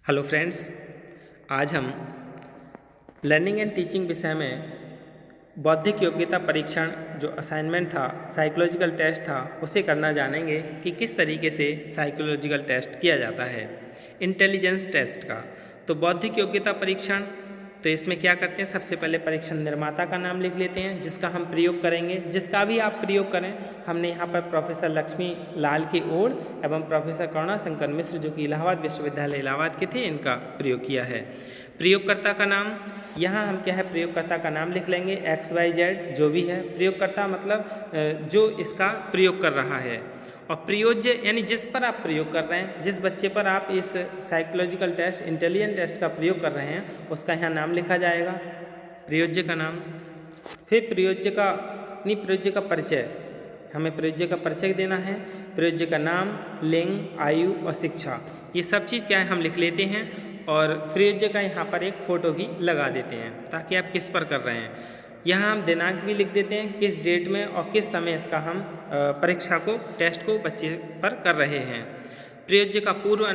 Hello friends, आज हम learning and teaching विषय में बौद्धिक योग्यता परीक्षण जो असाइनमेंट था, साइकोलॉजिकल टेस्ट था, उसे करना जानेंगे कि किस तरीके से साइकोलॉजिकल टेस्ट किया जाता है इंटेलिजेंस टेस्ट का। तो बौद्धिक योग्यता परीक्षण, तो इसमें क्या करते हैं, सबसे पहले परीक्षण निर्माता का नाम लिख लेते हैं जिसका हम प्रयोग करेंगे। जिसका भी आप प्रयोग करें, हमने यहाँ पर प्रोफेसर लक्ष्मी लाल की ओर एवं प्रोफेसर करुणाशंकर मिश्र जो कि इलाहाबाद विश्वविद्यालय इलाहाबाद के थे, इनका प्रयोग किया है। प्रयोगकर्ता का नाम, यहाँ हम क्या है, प्रयोगकर्ता का नाम लिख लेंगे XYZ जो भी है। प्रयोगकर्ता मतलब जो इसका प्रयोग कर रहा है, और प्रयोज्य यानी जिस पर आप प्रयोग कर रहे हैं, जिस बच्चे पर आप इस साइकोलॉजिकल टेस्ट, इंटेलिजेंस टेस्ट का प्रयोग कर रहे हैं, उसका यहाँ नाम लिखा जाएगा, प्रयोज्य का नाम। फिर प्रयोज्य का परिचय, हमें प्रयोज्य का परिचय देना है। प्रयोज्य का नाम, लिंग, आयु और शिक्षा, ये सब चीज़ क्या है हम लिख लेते हैं। और प्रयोज्य का यहाँ पर एक फ़ोटो भी लगा देते हैं ताकि आप किस पर कर रहे हैं। यहाँ हम दिनांक भी लिख देते हैं, किस डेट में और किस समय इसका हम परीक्षा को, टेस्ट को बच्चे पर कर रहे हैं। प्रयोज्य का पूर्व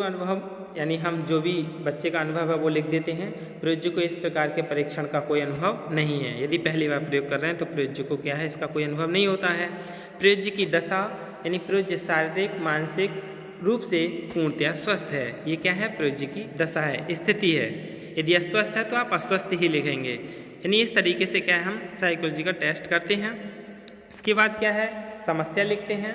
अनुभव यानी हम जो भी बच्चे का अनुभव है वो लिख देते हैं। प्रयोज्य को इस प्रकार के परीक्षण का कोई अनुभव नहीं है, यदि पहली बार प्रयोग कर रहे हैं तो प्रयोज्य को क्या है, इसका कोई अनुभव नहीं होता है। प्रयोज्य की दशा यानी प्रयोज्य शारीरिक मानसिक रूप से पूर्णतया स्वस्थ है, ये क्या है, प्रयोज्य की दशा है, स्थिति है। यदि अस्वस्थ है तो आप अस्वस्थ ही लिखेंगे। यानी इस तरीके से क्या है हम साइकोलॉजिकल टेस्ट करते हैं। इसके बाद क्या है, समस्या लिखते हैं।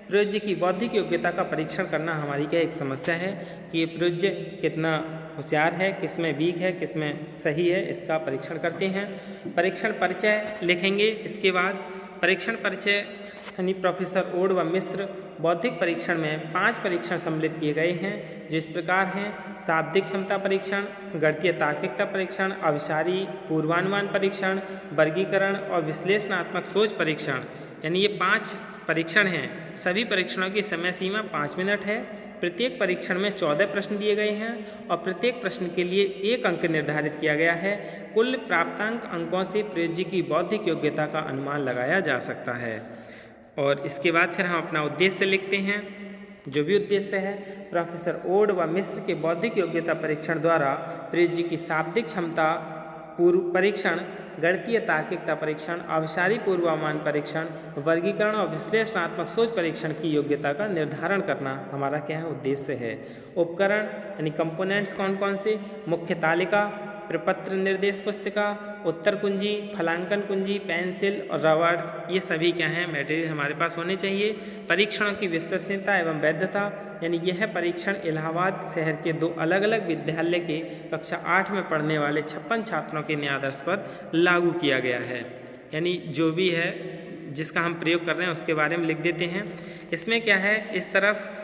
प्रयोज्य की बौद्धिक योग्यता का परीक्षण करना हमारी क्या एक समस्या है कि ये प्रयोज्य कितना होशियार है, किसमें वीक है, किसमें सही है, इसका परीक्षण करते हैं। परीक्षण परिचय लिखेंगे। इसके बाद परीक्षण परिचय यानी प्रोफेसर ओड व मिश्र बौद्धिक परीक्षण में 5 परीक्षण सम्मिलित किए गए हैं, जो इस प्रकार हैं: शाब्दिक क्षमता परीक्षण, गणितीय तार्किकता परीक्षण, अभिसारी पूर्वानुमान परीक्षण, वर्गीकरण और विश्लेषणात्मक सोच परीक्षण। यानी ये 5 परीक्षण हैं। सभी परीक्षणों की समय सीमा 5 मिनट है। प्रत्येक परीक्षण में 14 प्रश्न दिए गए हैं और प्रत्येक प्रश्न के लिए 1 अंक निर्धारित किया गया है। कुल प्राप्तांक अंकों से प्रयोज्य की बौद्धिक योग्यता का अनुमान लगाया जा सकता है। और इसके बाद फिर हम अपना उद्देश्य लिखते हैं। जो भी उद्देश्य है, प्रोफेसर ओड व मिश्र के बौद्धिक योग्यता परीक्षण द्वारा प्रयोज्य की शाब्दिक क्षमता पूर्व परीक्षण, गणितीय तार्किकता परीक्षण, अभिसारी पूर्वानुमान परीक्षण, वर्गीकरण और विश्लेषणात्मक सोच परीक्षण की योग्यता का निर्धारण करना हमारा क्या है, उद्देश्य है। उपकरण यानी कंपोनेंट्स कौन कौन से, मुख्य तालिका, प्रपत्र निर्देश पुस्तिका, उत्तर कुंजी, फलांकन कुंजी, पेंसिल और रबड़, ये सभी क्या हैं, मटेरियल हमारे पास होने चाहिए। परीक्षणों की विश्वसनीयता एवं वैधता यानी यह परीक्षण इलाहाबाद शहर के 2 अलग अलग विद्यालय के कक्षा 8 में पढ़ने वाले 56 छात्रों के न्यायादर्श पर लागू किया गया है। यानी जो भी है जिसका हम प्रयोग कर रहे हैं उसके बारे में लिख देते हैं। इसमें क्या है, इस तरफ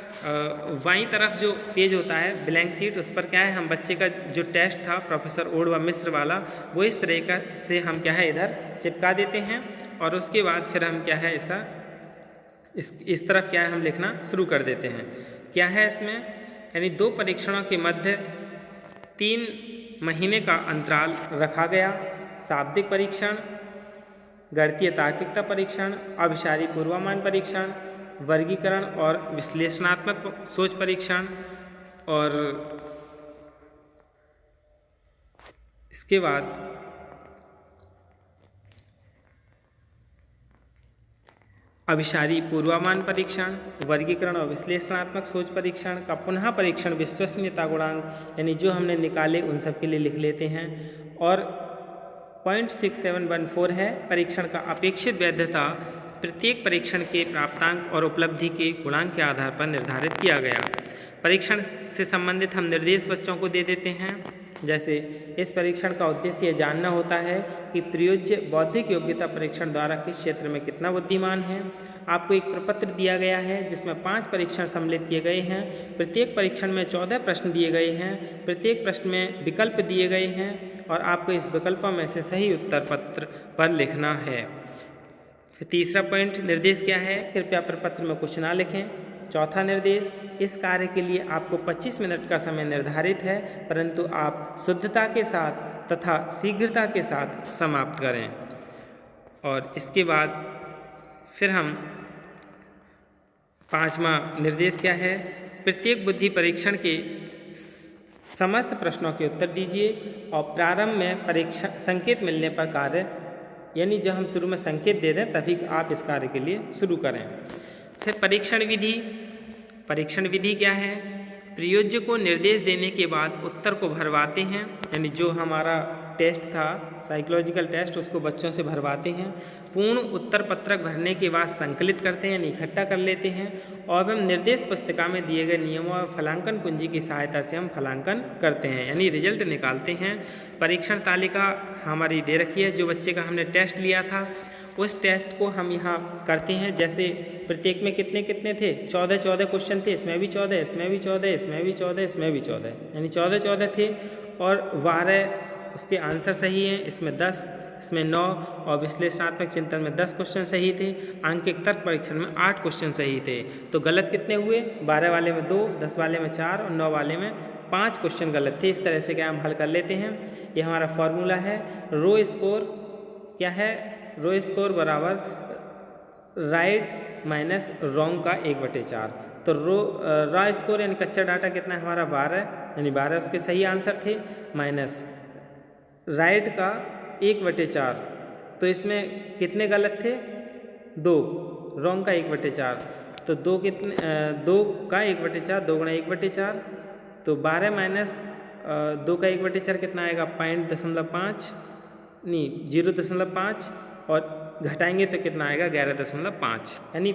बाईं तरफ जो पेज होता है ब्लैंक शीट, उस पर क्या है, हम बच्चे का जो टेस्ट था प्रोफेसर ओड व मिश्र वाला, वो इस तरीके से हम क्या है इधर चिपका देते हैं। और उसके बाद फिर हम क्या है ऐसा इस तरफ क्या है हम लिखना शुरू कर देते हैं। क्या है इसमें, यानी 2 परीक्षणों के मध्य 3 महीने का अंतराल रखा गया। शाब्दिक परीक्षण, गणितीय तार्किकता परीक्षण, अभिसारी पूर्वानुमान परीक्षण, वर्गीकरण और विश्लेषणात्मक सोच परीक्षण। और इसके बाद अभिसारी पूर्वानुमान परीक्षण, वर्गीकरण और विश्लेषणात्मक सोच परीक्षण का पुनः परीक्षण विश्वसनीयता गुणांक यानी जो हमने निकाले उन सब के लिए लिख लेते हैं। और 0.6714 है परीक्षण का अपेक्षित वैधता, प्रत्येक परीक्षण के प्राप्तांक और उपलब्धि के गुणांक के आधार पर निर्धारित किया गया। परीक्षण से संबंधित हम निर्देश बच्चों को दे देते हैं। जैसे इस परीक्षण का उद्देश्य ये जानना होता है कि प्रयोज्य बौद्धिक योग्यता परीक्षण द्वारा किस क्षेत्र में कितना बुद्धिमान है। आपको एक प्रपत्र दिया गया है जिसमें 5 परीक्षण सम्मिलित किए गए हैं। प्रत्येक परीक्षण में 14 प्रश्न दिए गए हैं। प्रत्येक प्रश्न में विकल्प दिए गए हैं और आपको इस विकल्पों में से सही उत्तर पत्र पर लिखना है। फिर तीसरा पॉइंट, निर्देश क्या है, कृपया प्रपत्र में कुछ ना लिखें। चौथा निर्देश, इस कार्य के लिए आपको 25 मिनट का समय निर्धारित है, परंतु आप शुद्धता के साथ तथा शीघ्रता के साथ समाप्त करें। और इसके बाद फिर हम 5वां निर्देश क्या है, प्रत्येक बुद्धि परीक्षण के समस्त प्रश्नों के उत्तर दीजिए और प्रारंभ में परीक्षा संकेत मिलने पर कार्य, यानी जब हम शुरू में संकेत दे दें तभी आप इस कार्य के लिए शुरू करें। फिर परीक्षण विधि। परीक्षण विधि क्या है? प्रयोज्य को निर्देश देने के बाद उत्तर को भरवाते हैं, यानी जो हमारा टेस्ट था साइकोलॉजिकल टेस्ट उसको बच्चों से भरवाते हैं। पूर्ण उत्तर पत्रक भरने के बाद संकलित करते हैं, यानी इकट्ठा कर लेते हैं और हम निर्देश पुस्तिका में दिए गए नियमों और फलांकन कुंजी की सहायता से हम फलांकन करते हैं, यानी रिजल्ट निकालते हैं। परीक्षण तालिका हमारी दे रखी है, जो बच्चे का हमने टेस्ट लिया था उस टेस्ट को हम यहाँ करते हैं। जैसे प्रत्येक में कितने कितने थे? 14 क्वेश्चन थे, इसमें भी 14, इसमें भी 14, इसमें भी 14, इसमें भी 14, यानी 14 थे और 12 उसके आंसर सही हैं। इसमें 10, इसमें 9 और विश्लेषणात्मक चिंतन में 10 क्वेश्चन सही थे। आंकिक तर्क परीक्षण में 8 क्वेश्चन सही थे। तो गलत कितने हुए? 12 वाले में 2, 10 वाले में 4 और 9 वाले में 5 क्वेश्चन गलत थे। इस तरह से क्या हम हल कर लेते हैं। ये हमारा फॉर्मूला है। रो स्कोर क्या है? रो स्कोर बराबर राइट माइनस रॉन्ग का 1/4। तो रा स्कोर यानी कच्चा डाटा कितना है हमारा? 12, यानी 12 उसके सही आंसर थे, माइनस राइट का 1/4। तो इसमें कितने गलत थे? 2, रॉन्ग का 1/4। तो 2 कितने? 2 का 1/4, 2 गुणा 1/4, तो 12 माइनस 2 का 1/4 कितना आएगा? 0.5 नहीं 0.5 और घटाएंगे तो कितना आएगा? 11.5, यानी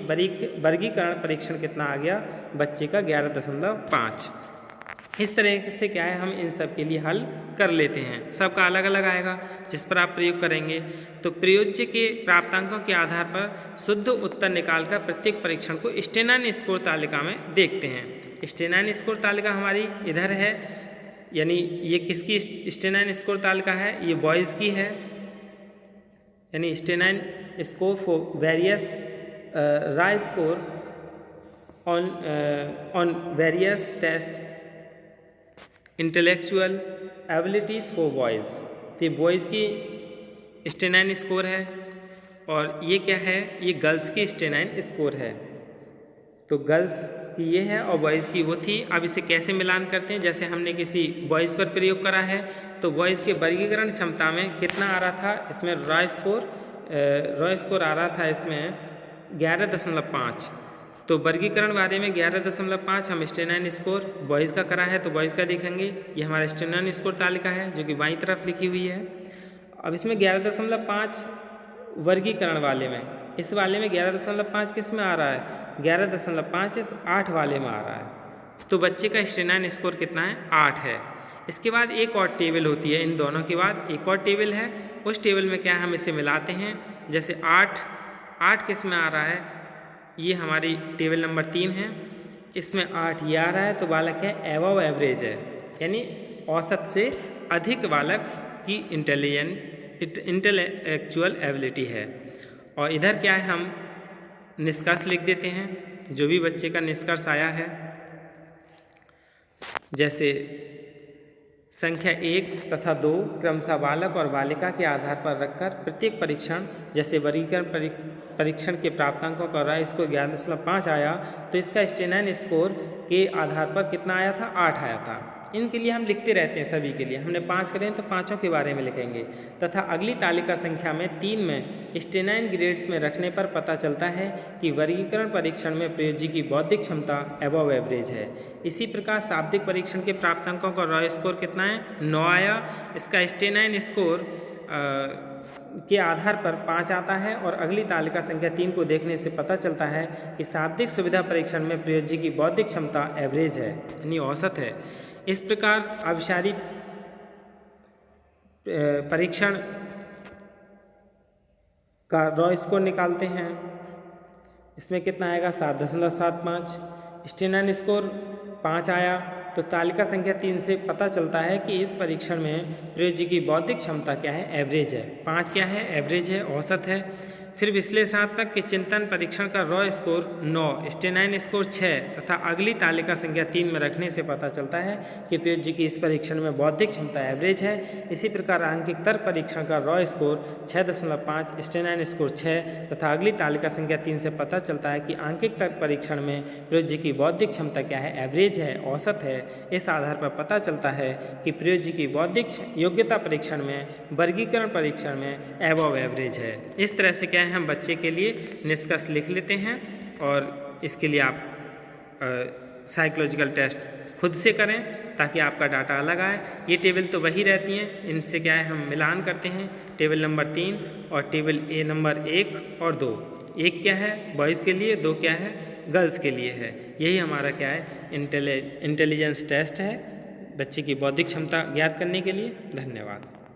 वर्गीकरण परीक्षण कितना आ गया बच्चे का? 11.5। इस तरह से क्या है हम इन सब के लिए हल कर लेते हैं। सबका अलग अलग आएगा जिस पर आप प्रयोग करेंगे। तो प्रयोज्य के प्राप्तांकों के आधार पर शुद्ध उत्तर निकालकर प्रत्येक परीक्षण को स्टेनाइन स्कोर तालिका में देखते हैं। स्टेनाइन स्कोर तालिका हमारी इधर है, यानी ये किसकी स्टेनाइन स्कोर तालिका है? ये बॉयज़ की है, यानी stanine score for various raw score on various test intellectual abilities for boys. तो बॉयज़ की स्टेनाइन स्कोर है और ये क्या है? ये गर्ल्स की स्टेनाइन स्कोर है। तो गर्ल्स की ये है और बॉयज़ की वो थी। अब इसे कैसे मिलान करते हैं? जैसे हमने किसी बॉयज़ पर प्रयोग करा है तो बॉयज़ के वर्गीकरण क्षमता में कितना आ रहा था? इसमें रॉ स्कोर आ रहा था इसमें 11.5। तो वर्गीकरण बारे में 11.5 हम स्टेनाइन स्कोर बॉयज़ का करा है तो बॉयज़ का देखेंगे। ये हमारा स्टेनाइन स्कोर तालिका है जो कि बाईं तरफ लिखी हुई है। अब इसमें 11.5 वर्गीकरण वाले में, इस वाले में 11.5 किस में आ रहा है? 11.5 इस 8 वाले में आ रहा है। तो बच्चे का स्टेनाइन स्कोर कितना है? 8 है। इसके बाद एक और टेबल होती है, इन दोनों के बाद एक और टेबल है। उस टेबल में क्या हम इसे मिलाते हैं। जैसे 8 किस में आ रहा है? ये हमारी टेबल नंबर 3 है, इसमें 8 ये आ रहा है। तो बालक है एबव एवरेज है, यानी औसत से अधिक बालक की इंटेलेक्चुअल एबिलिटी है। और इधर क्या है हम निष्कर्ष लिख देते हैं, जो भी बच्चे का निष्कर्ष आया है। जैसे संख्या 1 तथा 2 क्रमशः बालक और बालिका के आधार पर रखकर प्रत्येक परीक्षण, जैसे वर्गीकरण परीक्षण के प्राप्तांकों का रहा इसको 11.5 आया, तो इसका स्टेनाइन स्कोर के आधार पर कितना आया था? 8 आया था। इनके लिए हम लिखते रहते हैं, सभी के लिए हमने 5 करें तो 5 के बारे में लिखेंगे। तथा अगली तालिका संख्या में 3 में स्टेनाइन ग्रेड्स में रखने पर पता चलता है कि वर्गीकरण परीक्षण में प्रयोज्य की बौद्धिक क्षमता एबव एवरेज है। इसी प्रकार शाब्दिक परीक्षण के प्राप्तांकों का रॉ स्कोर कितना है? 9 आया। इसका स्टेनाइन स्कोर के आधार पर 5 आता है। और अगली तालिका संख्या 3 को देखने से पता चलता है कि शाब्दिक सुविधा परीक्षण में प्रयोज्य की बौद्धिक क्षमता एवरेज है, यानी औसत है। इस प्रकार अभिसारी परीक्षण का रॉ स्कोर निकालते हैं। इसमें कितना आएगा? 7.75। स्टेनाइन स्कोर 5 आया। तो तालिका संख्या 3 से पता चलता है कि इस परीक्षण में प्रयोज्य की बौद्धिक क्षमता क्या है? एवरेज है। 5 क्या है? एवरेज है, औसत है। फिर विश्लेषणात्मक के चिंतन परीक्षण का रॉ स्कोर 9, स्टेनाइन स्कोर 6 तथा अगली तालिका संख्या 3 में रखने से पता चलता है कि प्रयोज्य की इस परीक्षण में बौद्धिक क्षमता एवरेज है। इसी प्रकार आंकिक तर्क परीक्षण का रॉ स्कोर 6.5, स्टेनाइन स्कोर 6 तथा अगली तालिका संख्या 3 से पता चलता है कि आंकिक तर्क परीक्षण में प्रयोज्य की बौद्धिक क्षमता क्या है, एवरेज है, औसत है। इस आधार पर पता चलता है कि प्रयोज्य की बौद्धिक योग्यता परीक्षण में, वर्गीकरण परीक्षण में एबव एवरेज है। इस तरह से क्या है, हम बच्चे के लिए निष्कर्ष लिख लेते हैं और इसके लिए आप साइकोलॉजिकल टेस्ट खुद से करें ताकि आपका डाटा अलग आए। ये टेबल तो वही रहती हैं, इनसे क्या है हम मिलान करते हैं। टेबल नंबर 3 और टेबल ए नंबर 1 और 2। 1 क्या है बॉयज़ के लिए, 2 क्या है गर्ल्स के लिए है। यही हमारा क्या है इंटेलिजेंस टेस्ट है बच्चे की बौद्धिक क्षमता ज्ञात करने के लिए। धन्यवाद।